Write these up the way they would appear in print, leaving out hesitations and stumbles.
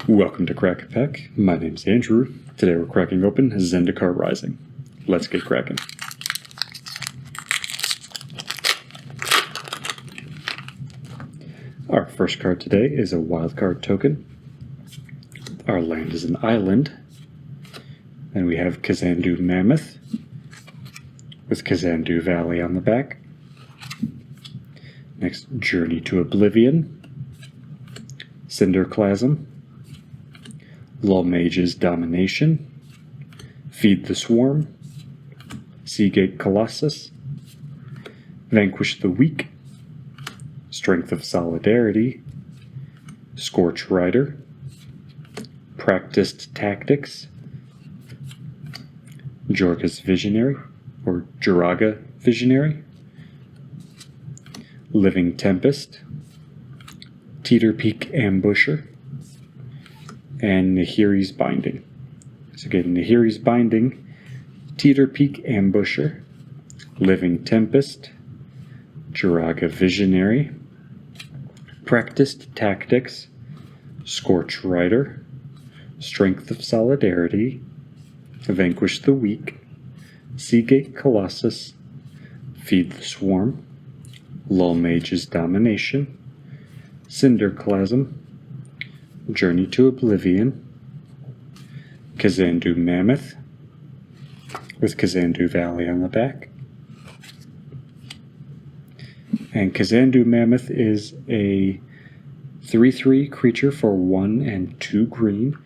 Welcome to Crack a Pack. My name's Andrew. Today we're cracking open Zendikar Rising. Let's get cracking. Our first card today is a wildcard token. Our land is an island. And we have Kazandu Mammoth with Kazandu Valley on the back. Next, Journey to Oblivion, Cinderclasm, Lull Mage's Domination, Feed the Swarm, Seagate Colossus, Vanquish the Weak, Strength of Solidarity, Scorch Rider, Practiced Tactics, Jorga's Visionary, or Joraga Visionary, Living Tempest, Teeter Peak Ambusher, and Nahiri's Binding. So again, Nahiri's Binding, Teeter Peak Ambusher, Living Tempest, Joraga Visionary, Practiced Tactics, Scorch Rider, Strength of Solidarity, Vanquish the Weak, Seagate Colossus, Feed the Swarm, Lull Mage's Domination, Cinderclasm, Journey to Oblivion, Kazandu Mammoth, with Kazandu Valley on the back. And Kazandu Mammoth is a 3/3 creature for 1 and 2 green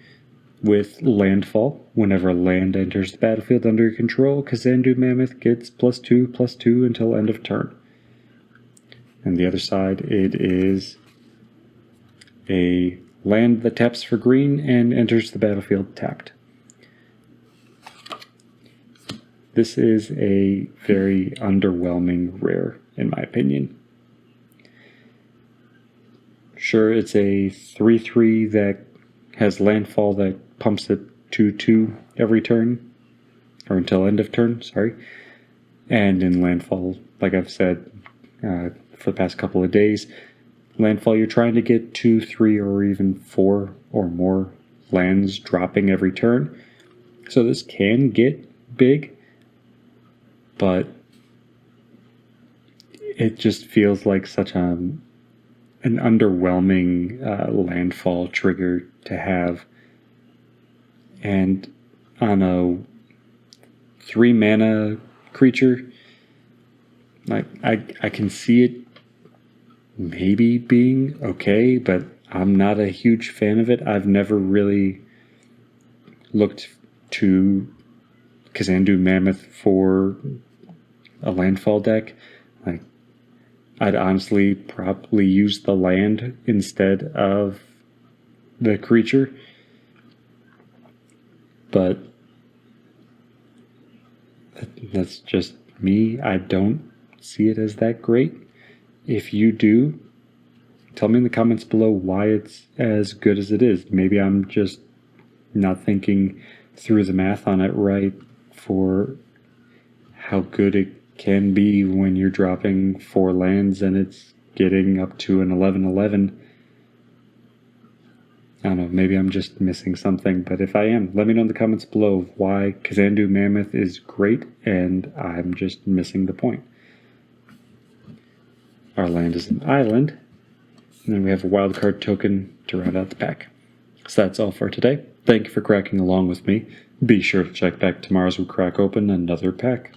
with landfall. Whenever land enters the battlefield under your control, Kazandu Mammoth gets +2/+2 until end of turn. And the other side, it is a land that taps for green and enters the battlefield tapped. This is a very underwhelming rare, in my opinion. Sure, it's a 3/3 that has landfall that pumps it 2/2 every turn, or until end of turn, sorry. And in landfall, like I've said for the past couple of days, landfall, you're trying to get 2, 3, or even 4 or more lands dropping every turn. So this can get big, but it just feels like such an underwhelming landfall trigger to have. And on a 3 mana creature, like I can see it maybe being okay, but I'm not a huge fan of it. I've never really looked to Kazandu Mammoth for a landfall deck. Like, I'd honestly probably use the land instead of the creature. But that's just me. I don't see it as that great. If you do, tell me in the comments below why it's as good as it is. Maybe I'm just not thinking through the math on it right for how good it can be when you're dropping 4 lands and it's getting up to an 11/11. I don't know, maybe I'm just missing something, but if I am, let me know in the comments below why Kazandu Mammoth is great and I'm just missing the point. Our land is an island, and then we have a wildcard token to round out the pack. So that's all for today. Thank you for cracking along with me. Be sure to check back tomorrow as we crack open another pack.